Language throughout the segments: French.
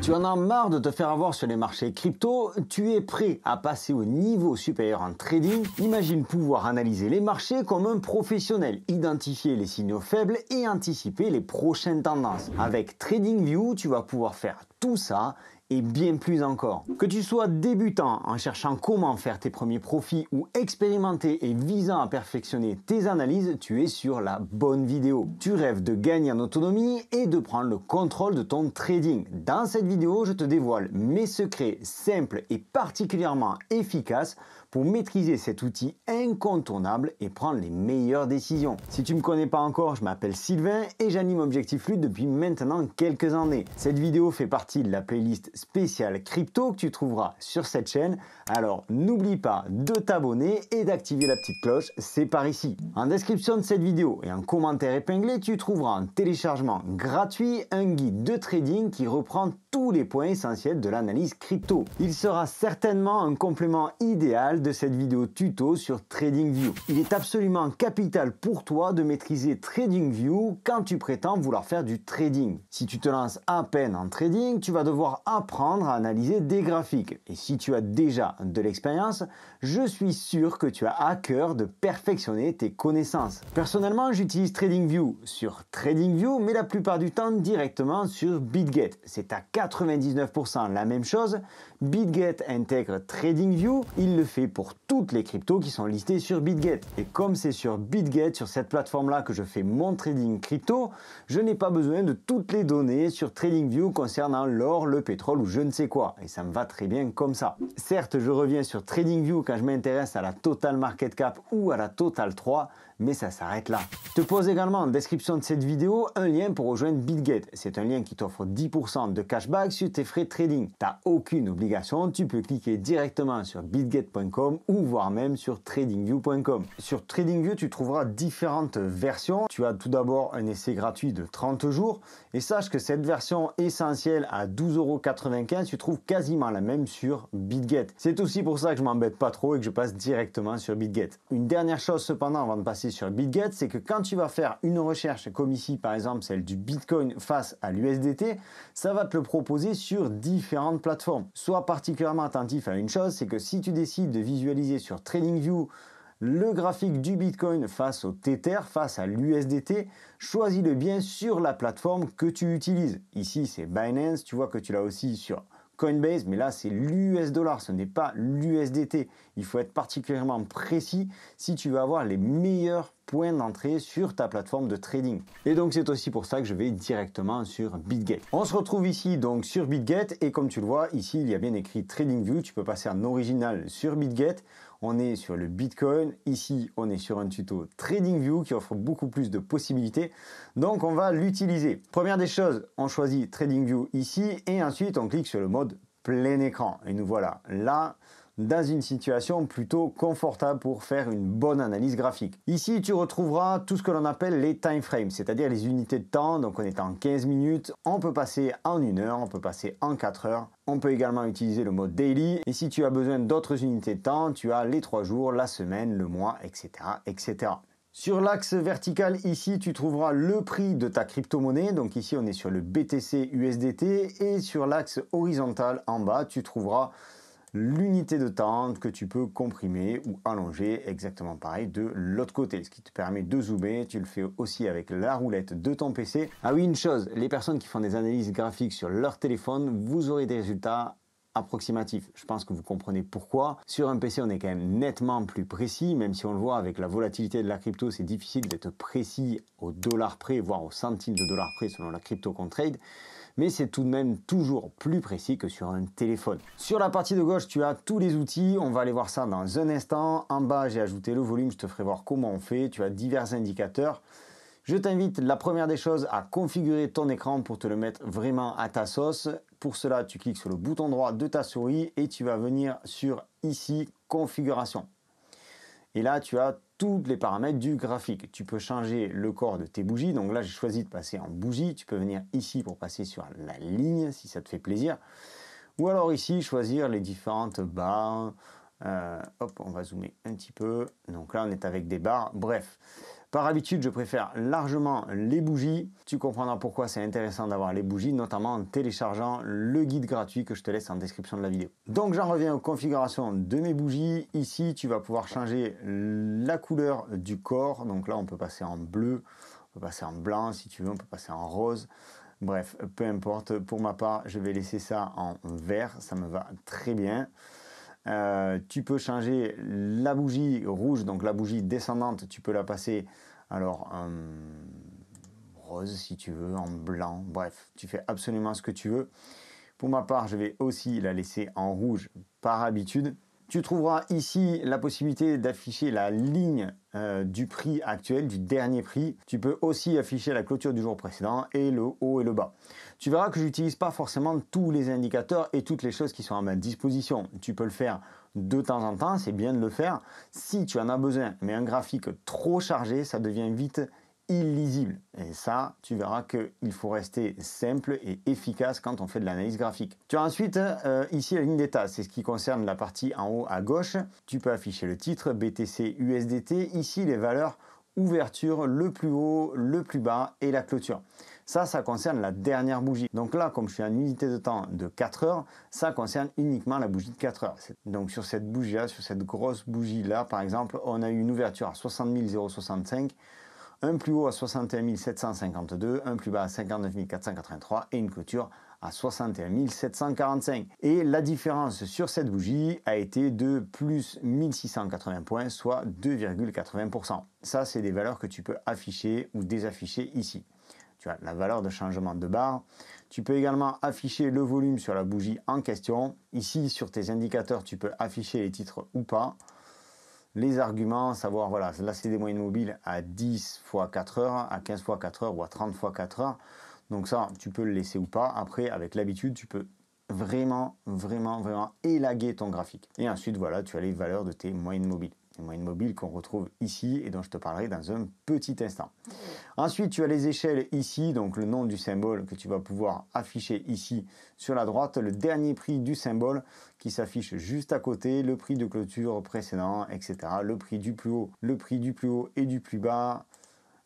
Tu en as marre de te faire avoir sur les marchés crypto, tu es prêt à passer au niveau supérieur en trading. Imagine pouvoir analyser les marchés comme un professionnel, identifier les signaux faibles et anticiper les prochaines tendances. Avec TradingView, tu vas pouvoir faire tout ça et bien plus encore. Que tu sois débutant en cherchant comment faire tes premiers profits ou expérimenté et visant à perfectionner tes analyses, tu es sur la bonne vidéo. Tu rêves de gagner en autonomie et de prendre le contrôle de ton trading. Dans cette vidéo, je te dévoile mes secrets simples et particulièrement efficaces pour maîtriser cet outil incontournable et prendre les meilleures décisions. Si tu ne me connais pas encore, je m'appelle Sylvain et j'anime Objectif Lutte depuis maintenant quelques années. Cette vidéo fait partie de la playlist spéciale crypto que tu trouveras sur cette chaîne. Alors n'oublie pas de t'abonner et d'activer la petite cloche, c'est par ici. En description de cette vidéo et en commentaire épinglé, tu trouveras en téléchargement gratuit un guide de trading qui reprend tous les points essentiels de l'analyse crypto. Il sera certainement un complément idéal de cette vidéo tuto sur TradingView. Il est absolument capital pour toi de maîtriser TradingView quand tu prétends vouloir faire du trading. Si tu te lances à peine en trading, tu vas devoir apprendre à analyser des graphiques. Et si tu as déjà de l'expérience, je suis sûr que tu as à cœur de perfectionner tes connaissances. Personnellement, j'utilise TradingView sur TradingView, mais la plupart du temps directement sur BitGet. C'est à 99% la même chose. BitGet intègre TradingView, il le fait pour toutes les cryptos qui sont listées sur BitGet. Et comme c'est sur BitGet, sur cette plateforme-là que je fais mon trading crypto, je n'ai pas besoin de toutes les données sur TradingView concernant l'or, le pétrole ou je ne sais quoi. Et ça me va très bien comme ça. Certes, je reviens sur TradingView quand je m'intéresse à la Total Market Cap ou à la Total 3, mais ça s'arrête là. Je te pose également en description de cette vidéo un lien pour rejoindre BitGet. C'est un lien qui t'offre 10% de cashback sur tes frais de trading. Tu n'as aucune obligation, tu peux cliquer directement sur bitget.com ou voire même sur tradingview.com. Sur TradingView, tu trouveras différentes versions. Tu as tout d'abord un essai gratuit de 30 jours et sache que cette version essentielle à 12,95 €, tu trouves quasiment la même sur BitGet. C'est aussi pour ça que je m'embête pas trop et que je passe directement sur BitGet. Une dernière chose cependant avant de passer sur BitGet, c'est que quand tu vas faire une recherche comme ici par exemple celle du Bitcoin face à l'USDT, ça va te le proposer sur différentes plateformes. Sois particulièrement attentif à une chose, c'est que si tu décides de visualiser sur TradingView le graphique du Bitcoin face au Tether, face à l'USDT, choisis-le bien sur la plateforme que tu utilises. Ici c'est Binance, tu vois que tu l'as aussi sur Coinbase, mais là c'est l'US dollar, ce n'est pas l'USDT. Il faut être particulièrement précis si tu veux avoir les meilleurs points d'entrée sur ta plateforme de trading. Et donc c'est aussi pour ça que je vais directement sur BitGet. On se retrouve ici donc sur BitGet et comme tu le vois ici il y a bien écrit TradingView, tu peux passer en original sur BitGet. On est sur le Bitcoin, ici on est sur un tuto TradingView qui offre beaucoup plus de possibilités, donc on va l'utiliser. Première des choses, on choisit TradingView ici et ensuite on clique sur le mode plein écran et nous voilà là dans une situation plutôt confortable pour faire une bonne analyse graphique. Ici, tu retrouveras tout ce que l'on appelle les time frames, c'est-à-dire les unités de temps. Donc, on est en 15 minutes, on peut passer en 1 heure, on peut passer en 4 heures. On peut également utiliser le mode daily. Et si tu as besoin d'autres unités de temps, tu as les 3 jours, la semaine, le mois, etc., etc. Sur l'axe vertical, ici, tu trouveras le prix de ta crypto-monnaie. Donc ici, on est sur le BTC USDT. Et sur l'axe horizontal, en bas, tu trouveras l'unité de temps que tu peux comprimer ou allonger exactement pareil de l'autre côté, ce qui te permet de zoomer. Tu le fais aussi avec la roulette de ton PC. Ah oui, une chose, les personnes qui font des analyses graphiques sur leur téléphone, vous aurez des résultats approximatif. Je pense que vous comprenez pourquoi. Sur un PC, on est quand même nettement plus précis, même si on le voit avec la volatilité de la crypto, c'est difficile d'être précis au dollar près, voire au centime de dollar près selon la crypto qu'on trade. Mais c'est tout de même toujours plus précis que sur un téléphone. Sur la partie de gauche, tu as tous les outils. On va aller voir ça dans un instant. En bas, j'ai ajouté le volume. Je te ferai voir comment on fait. Tu as divers indicateurs. Je t'invite, la première des choses, à configurer ton écran pour te le mettre vraiment à ta sauce. Pour cela, tu cliques sur le bouton droit de ta souris et tu vas venir sur ici, configuration. Et là, tu as tous les paramètres du graphique. Tu peux changer le corps de tes bougies. Donc là, j'ai choisi de passer en bougie. Tu peux venir ici pour passer sur la ligne, si ça te fait plaisir. Ou alors ici, choisir les différentes barres. Hop, on va zoomer un petit peu. Donc là, on est avec des barres. Bref, Par habitude, je préfère largement les bougies. Tu comprendras pourquoi c'est intéressant d'avoir les bougies, notamment en téléchargeant le guide gratuit que je te laisse en description de la vidéo. Donc j'en reviens aux configurations de mes bougies. Ici, tu vas pouvoir changer la couleur du corps. Donc là, on peut passer en bleu, on peut passer en blanc si tu veux, on peut passer en rose. Bref, peu importe. Pour ma part, je vais laisser ça en vert. Ça me va très bien. Tu peux changer la bougie rouge, donc la bougie descendante, tu peux la passer alors en rose si tu veux, en blanc, bref, tu fais absolument ce que tu veux. Pour ma part, je vais aussi la laisser en rouge par habitude. Tu trouveras ici la possibilité d'afficher la ligne du prix actuel, du dernier prix. Tu peux aussi afficher la clôture du jour précédent et le haut et le bas. Tu verras que je n'utilise pas forcément tous les indicateurs et toutes les choses qui sont à ma disposition. Tu peux le faire de temps en temps, c'est bien de le faire si tu en as besoin. Mais un graphique trop chargé, ça devient vite illisible. Et ça, tu verras qu'il faut rester simple et efficace quand on fait de l'analyse graphique. Tu as ensuite ici la ligne d'état, c'est ce qui concerne la partie en haut à gauche. Tu peux afficher le titre, BTC, USDT. Ici, les valeurs ouverture, le plus haut, le plus bas et la clôture. Ça concerne la dernière bougie. Donc là, comme je suis en unité de temps de 4 heures, ça concerne uniquement la bougie de 4 heures. Donc sur cette bougie-là, sur cette grosse bougie-là, par exemple, on a eu une ouverture à 60 065, un plus haut à 61 752, un plus bas à 59 483 et une clôture à 61 745. Et la différence sur cette bougie a été de plus 1680 points, soit 2,80%. Ça, c'est des valeurs que tu peux afficher ou désafficher ici. Tu as la valeur de changement de barre. Tu peux également afficher le volume sur la bougie en question. Ici, sur tes indicateurs, tu peux afficher les titres ou pas. Les arguments, savoir, voilà, là c'est des moyennes mobiles à 10 x 4 heures, à 15 x 4 heures ou à 30 x 4 heures. Donc ça, tu peux le laisser ou pas. Après, avec l'habitude, tu peux vraiment élaguer ton graphique. Et ensuite, voilà, tu as les valeurs de tes moyennes mobiles. Les moyennes mobiles qu'on retrouve ici et dont je te parlerai dans un petit instant. Ensuite, tu as les échelles ici, donc le nom du symbole que tu vas pouvoir afficher ici sur la droite, le dernier prix du symbole qui s'affiche juste à côté, le prix de clôture précédent, etc. Le prix du plus haut, le prix du plus haut et du plus bas,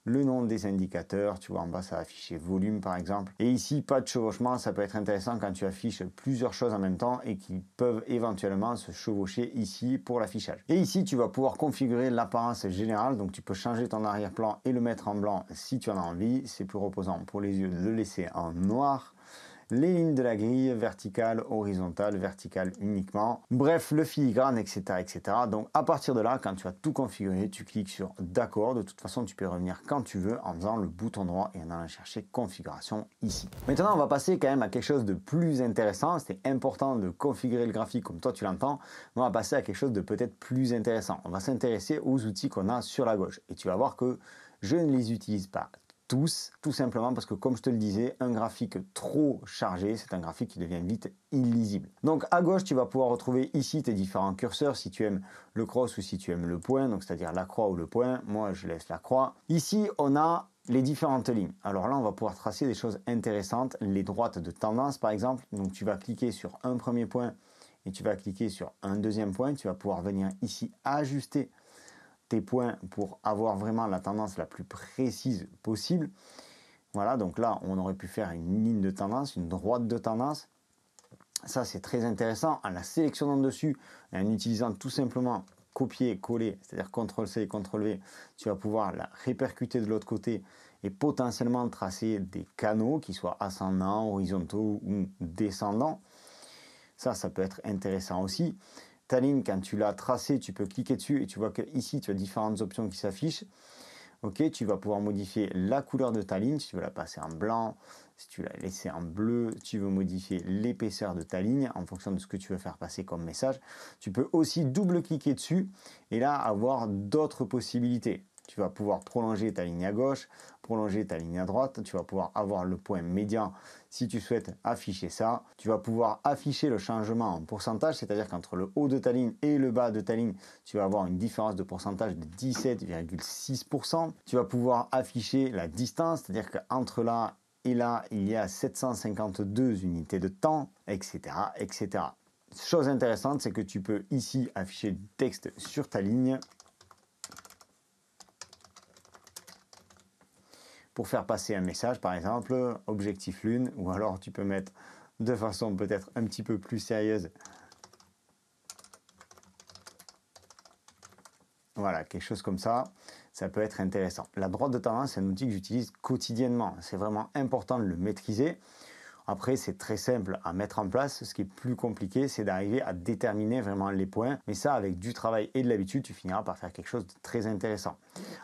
le nom des indicateurs, tu vois en bas ça va afficher volume par exemple. Et ici pas de chevauchement, ça peut être intéressant quand tu affiches plusieurs choses en même temps et qui peuvent éventuellement se chevaucher ici pour l'affichage. Et ici tu vas pouvoir configurer l'apparence générale, donc tu peux changer ton arrière-plan et le mettre en blanc si tu en as envie. C'est plus reposant pour les yeux de le laisser en noir. Les lignes de la grille, verticale, horizontale, verticale uniquement. Bref, le filigrane, etc., etc. Donc à partir de là, quand tu as tout configuré, tu cliques sur d'accord. De toute façon, tu peux revenir quand tu veux en faisant le bouton droit et en allant chercher configuration ici. Maintenant, on va passer quand même à quelque chose de plus intéressant. C'était important de configurer le graphique comme toi tu l'entends. On va passer à quelque chose de peut-être plus intéressant. On va s'intéresser aux outils qu'on a sur la gauche. Et tu vas voir que je ne les utilise pas tous, tout simplement parce que comme je te le disais, un graphique trop chargé, c'est un graphique qui devient vite illisible. Donc à gauche, tu vas pouvoir retrouver ici tes différents curseurs, si tu aimes le cross ou si tu aimes le point, donc c'est-à-dire la croix ou le point. Moi, je laisse la croix. Ici, on a les différentes lignes. Alors là, on va pouvoir tracer des choses intéressantes, les droites de tendance par exemple. Donc tu vas cliquer sur un premier point et tu vas cliquer sur un deuxième point. Tu vas pouvoir venir ici ajuster tes points pour avoir vraiment la tendance la plus précise possible. Voilà, donc là, on aurait pu faire une ligne de tendance, une droite de tendance. Ça, c'est très intéressant. En la sélectionnant dessus et en utilisant tout simplement copier, coller, c'est-à-dire CTRL-C et CTRL-V, tu vas pouvoir la répercuter de l'autre côté et potentiellement tracer des canaux qui soient ascendants, horizontaux ou descendants. Ça peut être intéressant aussi. Ta ligne, quand tu l'as tracée, tu peux cliquer dessus et tu vois que ici tu as différentes options qui s'affichent. Ok, tu vas pouvoir modifier la couleur de ta ligne, si tu veux la passer en blanc, si tu veux la laisser en bleu, tu veux modifier l'épaisseur de ta ligne en fonction de ce que tu veux faire passer comme message. Tu peux aussi double-cliquer dessus et là avoir d'autres possibilités. Tu vas pouvoir prolonger ta ligne à gauche, prolonger ta ligne à droite. Tu vas pouvoir avoir le point médian si tu souhaites afficher ça. Tu vas pouvoir afficher le changement en pourcentage, c'est-à-dire qu'entre le haut de ta ligne et le bas de ta ligne, tu vas avoir une différence de pourcentage de 17,6%. Tu vas pouvoir afficher la distance, c'est-à-dire qu'entre là et là, il y a 752 unités de temps, etc., etc. Chose intéressante, c'est que tu peux ici afficher du texte sur ta ligne. pour faire passer un message, par exemple, objectif lune, ou alors tu peux mettre de façon peut-être un petit peu plus sérieuse. Voilà, quelque chose comme ça, ça peut être intéressant. La droite de tendance, c'est un outil que j'utilise quotidiennement. C'est vraiment important de le maîtriser. Après, c'est très simple à mettre en place. Ce qui est plus compliqué, c'est d'arriver à déterminer vraiment les points. Mais ça, avec du travail et de l'habitude, tu finiras par faire quelque chose de très intéressant.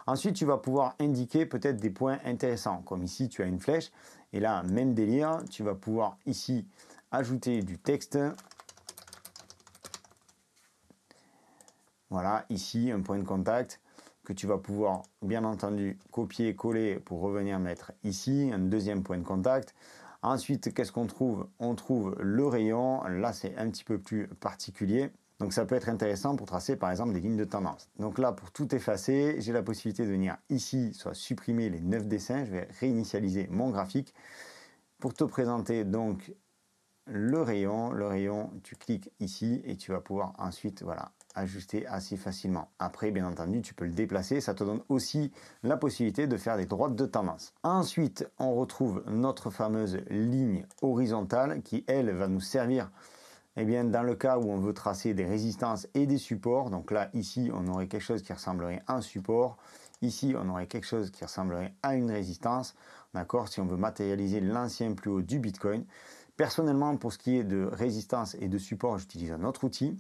Ensuite, tu vas pouvoir indiquer peut-être des points intéressants. Comme ici, tu as une flèche. Et là, même délire, tu vas pouvoir ici ajouter du texte. Voilà, ici, un point de contact que tu vas pouvoir, bien entendu, copier-coller pour revenir mettre ici, un deuxième point de contact. Ensuite, qu'est-ce qu'on trouve? On trouve le rayon. Là, c'est un petit peu plus particulier. Donc, ça peut être intéressant pour tracer, par exemple, des lignes de tendance. Donc là, pour tout effacer, j'ai la possibilité de venir ici, soit supprimer les 9 dessins. Je vais réinitialiser mon graphique pour te présenter donc le rayon. Le rayon, tu cliques ici et tu vas pouvoir ensuite, voilà, ajuster assez facilement. Après, bien entendu, tu peux le déplacer. Ça te donne aussi la possibilité de faire des droites de tendance. Ensuite, on retrouve notre fameuse ligne horizontale qui, elle, va nous servir dans le cas où on veut tracer des résistances et des supports. Donc là, ici, on aurait quelque chose qui ressemblerait à un support. Ici, on aurait quelque chose qui ressemblerait à une résistance. D'accord? Si on veut matérialiser l'ancien plus haut du Bitcoin. Personnellement, pour ce qui est de résistance et de support, j'utilise un autre outil.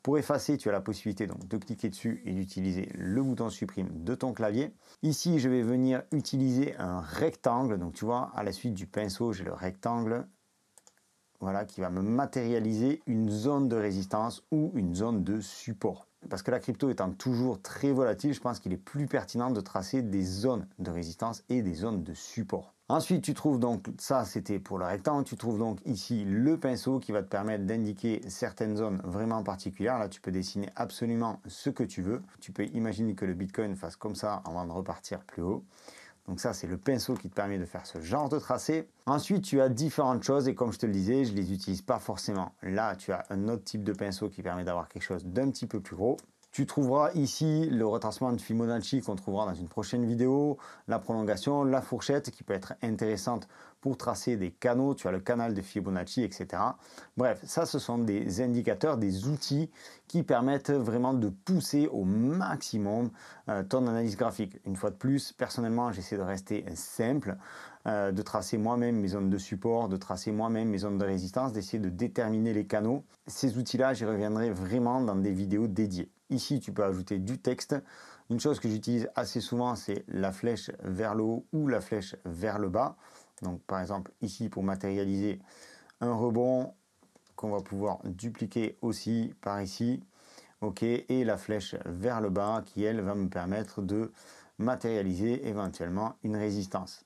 Pour effacer, tu as la possibilité donc de cliquer dessus et d'utiliser le bouton supprime de ton clavier. Ici, je vais venir utiliser un rectangle. Donc, tu vois, à la suite du pinceau, j'ai le rectangle. Voilà, qui va me matérialiser une zone de résistance ou une zone de support. Parce que la crypto étant toujours très volatile, je pense qu'il est plus pertinent de tracer des zones de résistance et des zones de support. Ensuite, tu trouves donc, ça c'était pour le rectangle, tu trouves donc ici le pinceau qui va te permettre d'indiquer certaines zones vraiment particulières. Là, tu peux dessiner absolument ce que tu veux. Tu peux imaginer que le Bitcoin fasse comme ça avant de repartir plus haut. Donc ça, c'est le pinceau qui te permet de faire ce genre de tracé. Ensuite, tu as différentes choses et comme je te le disais, je ne les utilise pas forcément. Là, tu as un autre type de pinceau qui permet d'avoir quelque chose d'un petit peu plus gros. Tu trouveras ici le retracement de Fibonacci qu'on trouvera dans une prochaine vidéo, la prolongation, la fourchette qui peut être intéressante pour tracer des canaux, tu as le canal de Fibonacci, etc. Bref, ça ce sont des indicateurs, des outils qui permettent vraiment de pousser au maximum ton analyse graphique. Une fois de plus, personnellement, j'essaie de rester simple, de tracer moi-même mes zones de support, de tracer moi-même mes zones de résistance, d'essayer de déterminer les canaux. Ces outils-là, j'y reviendrai vraiment dans des vidéos dédiées. Ici, tu peux ajouter du texte. Une chose que j'utilise assez souvent, c'est la flèche vers le haut ou la flèche vers le bas. Donc, par exemple, ici, pour matérialiser un rebond qu'on va pouvoir dupliquer aussi par ici. OK, et la flèche vers le bas qui, elle, va me permettre de matérialiser éventuellement une résistance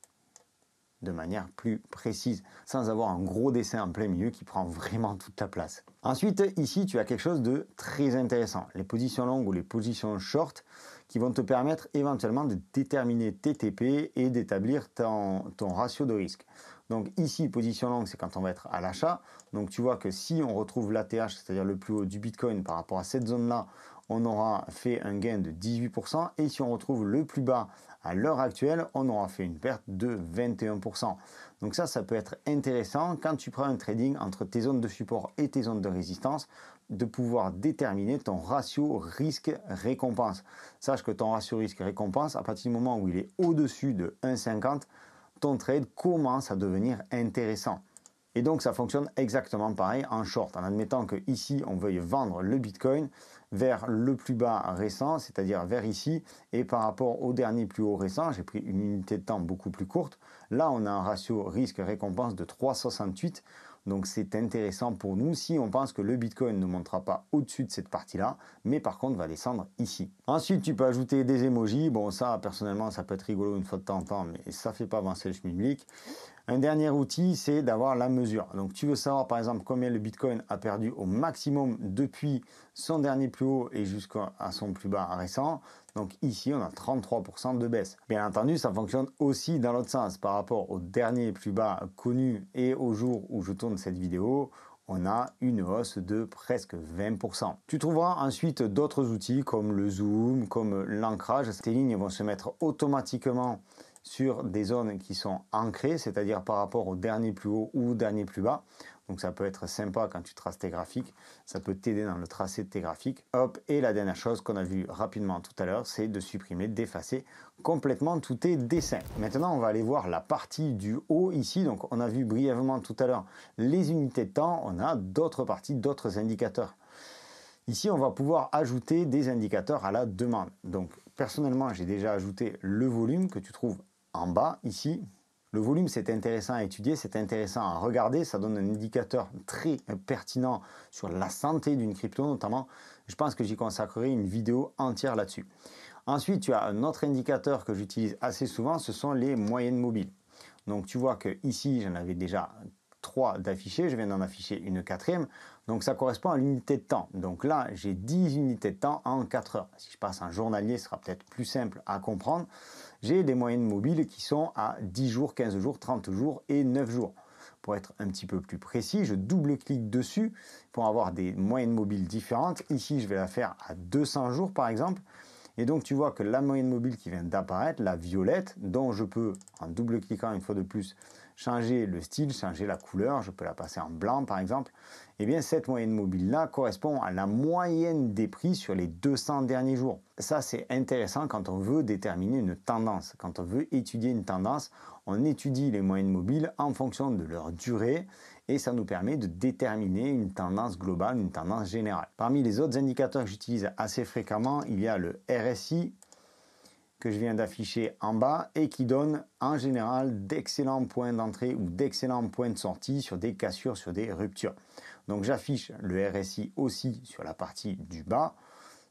de manière plus précise, sans avoir un gros dessin en plein milieu qui prend vraiment toute la place. Ensuite, ici, tu as quelque chose de très intéressant. Les positions longues ou les positions short qui vont te permettre éventuellement de déterminer tes TP et d'établir ton ratio de risque. Donc ici, position longue, c'est quand on va être à l'achat. Donc tu vois que si on retrouve l'ATH, c'est-à-dire le plus haut du Bitcoin par rapport à cette zone-là, on aura fait un gain de 18%. Et si on retrouve le plus bas à l'heure actuelle, on aura fait une perte de 21%. Donc ça peut être intéressant quand tu prends un trading entre tes zones de support et tes zones de résistance, de pouvoir déterminer ton ratio risque-récompense. Sache que ton ratio risque-récompense, à partir du moment où il est au-dessus de 1,50, ton trade commence à devenir intéressant. Et donc ça fonctionne exactement pareil en short, en admettant que ici on veuille vendre le Bitcoin vers le plus bas récent, c'est-à-dire vers ici, et par rapport au dernier plus haut récent, j'ai pris une unité de temps beaucoup plus courte. Là on a un ratio risque-récompense de 3,68. Donc c'est intéressant pour nous si on pense que le Bitcoin ne montera pas au-dessus de cette partie-là, mais par contre va descendre ici. Ensuite, tu peux ajouter des emojis. Bon, ça, personnellement, ça peut être rigolo une fois de temps en temps, mais ça ne fait pas avancer le schmilblick. Un dernier outil, c'est d'avoir la mesure. Donc tu veux savoir par exemple combien le Bitcoin a perdu au maximum depuis son dernier plus haut et jusqu'à son plus bas récent. Donc ici, on a 33% de baisse. Bien entendu, ça fonctionne aussi dans l'autre sens. Par rapport au dernier plus bas connu et au jour où je tourne cette vidéo, on a une hausse de presque 20%. Tu trouveras ensuite d'autres outils comme le zoom, comme l'ancrage. Tes lignes vont se mettre automatiquement sur des zones qui sont ancrées, c'est-à-dire par rapport au dernier plus haut ou au dernier plus bas. Donc ça peut être sympa quand tu traces tes graphiques, ça peut t'aider dans le tracé de tes graphiques. Hop, et la dernière chose qu'on a vu rapidement tout à l'heure, c'est de supprimer, d'effacer complètement tous tes dessins. Maintenant, on va aller voir la partie du haut ici. Donc on a vu brièvement tout à l'heure les unités de temps, on a d'autres parties, d'autres indicateurs. Ici, on va pouvoir ajouter des indicateurs à la demande. Donc personnellement, j'ai déjà ajouté le volume que tu trouves en bas ici. Le volume, c'est intéressant à étudier, c'est intéressant à regarder, ça donne un indicateur très pertinent sur la santé d'une crypto notamment. Je pense que j'y consacrerai une vidéo entière là-dessus. Ensuite, tu as un autre indicateur que j'utilise assez souvent, ce sont les moyennes mobiles. Donc tu vois que ici, j'en avais déjà 3 d'affichés, je viens d'en afficher une 4e, donc ça correspond à l'unité de temps. Donc là, j'ai 10 unités de temps en 4 heures. Si je passe en journalier, ce sera peut-être plus simple à comprendre. J'ai des moyennes mobiles qui sont à 10 jours, 15 jours, 30 jours et 9 jours. Pour être un petit peu plus précis, je double-clique dessus pour avoir des moyennes mobiles différentes. Ici, je vais la faire à 200 jours par exemple. Et donc, tu vois que la moyenne mobile qui vient d'apparaître, la violette, dont je peux, en double-cliquant une fois de plus, changer le style, changer la couleur, je peux la passer en blanc par exemple, et bien cette moyenne mobile-là correspond à la moyenne des prix sur les 200 derniers jours. Ça, c'est intéressant quand on veut déterminer une tendance. Quand on veut étudier une tendance, on étudie les moyennes mobiles en fonction de leur durée et ça nous permet de déterminer une tendance globale, une tendance générale. Parmi les autres indicateurs que j'utilise assez fréquemment, il y a le RSI que je viens d'afficher en bas et qui donne en général d'excellents points d'entrée ou d'excellents points de sortie sur des cassures, sur des ruptures. Donc j'affiche le RSI aussi sur la partie du bas.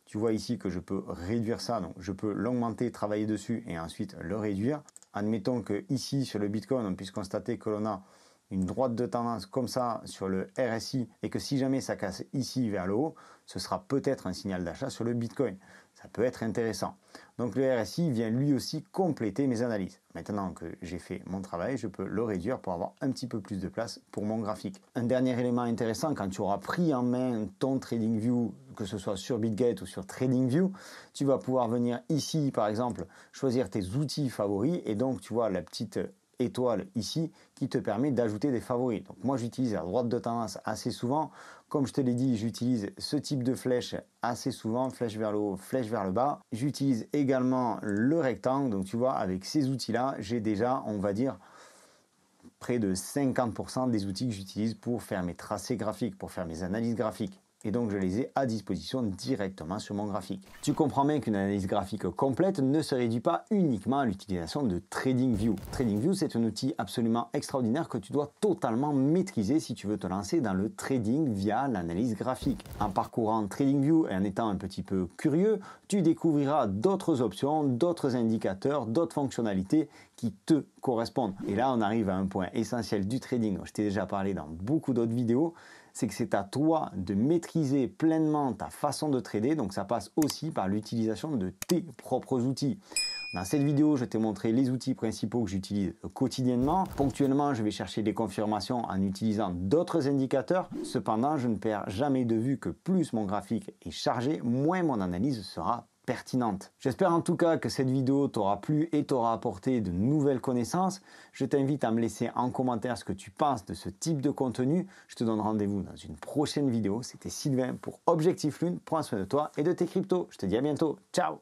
Tu vois ici que je peux réduire ça, donc je peux l'augmenter, travailler dessus et ensuite le réduire. Admettons que ici sur le Bitcoin, on puisse constater que l'on a une droite de tendance comme ça sur le RSI et que si jamais ça casse ici vers le haut, ce sera peut-être un signal d'achat sur le Bitcoin. Ça peut être intéressant. Donc le RSI vient lui aussi compléter mes analyses. Maintenant que j'ai fait mon travail, je peux le réduire pour avoir un petit peu plus de place pour mon graphique. Un dernier élément intéressant, quand tu auras pris en main ton TradingView, que ce soit sur BitGate ou sur TradingView, tu vas pouvoir venir ici par exemple choisir tes outils favoris et donc tu vois la petite étoile ici qui te permet d'ajouter des favoris. Donc moi j'utilise la droite de tendance assez souvent. Comme je te l'ai dit, j'utilise ce type de flèche assez souvent, flèche vers le haut, flèche vers le bas. J'utilise également le rectangle. Donc tu vois, avec ces outils-là, j'ai déjà, on va dire, près de 50% des outils que j'utilise pour faire mes tracés graphiques, pour faire mes analyses graphiques. Et donc je les ai à disposition directement sur mon graphique. Tu comprends bien qu'une analyse graphique complète ne se réduit pas uniquement à l'utilisation de TradingView. TradingView, c'est un outil absolument extraordinaire que tu dois totalement maîtriser si tu veux te lancer dans le trading via l'analyse graphique. En parcourant TradingView et en étant un petit peu curieux, tu découvriras d'autres options, d'autres indicateurs, d'autres fonctionnalités qui te correspondent. Et là, on arrive à un point essentiel du trading. Je t'ai déjà parlé dans beaucoup d'autres vidéos. C'est que c'est à toi de maîtriser pleinement ta façon de trader. Donc ça passe aussi par l'utilisation de tes propres outils. Dans cette vidéo, je t'ai montré les outils principaux que j'utilise quotidiennement. Ponctuellement, je vais chercher des confirmations en utilisant d'autres indicateurs. Cependant, je ne perds jamais de vue que plus mon graphique est chargé, moins mon analyse sera pertinente. J'espère en tout cas que cette vidéo t'aura plu et t'aura apporté de nouvelles connaissances. Je t'invite à me laisser en commentaire ce que tu penses de ce type de contenu. Je te donne rendez-vous dans une prochaine vidéo. C'était Sylvain pour Objectif Lune. Prends soin de toi et de tes cryptos. Je te dis à bientôt. Ciao!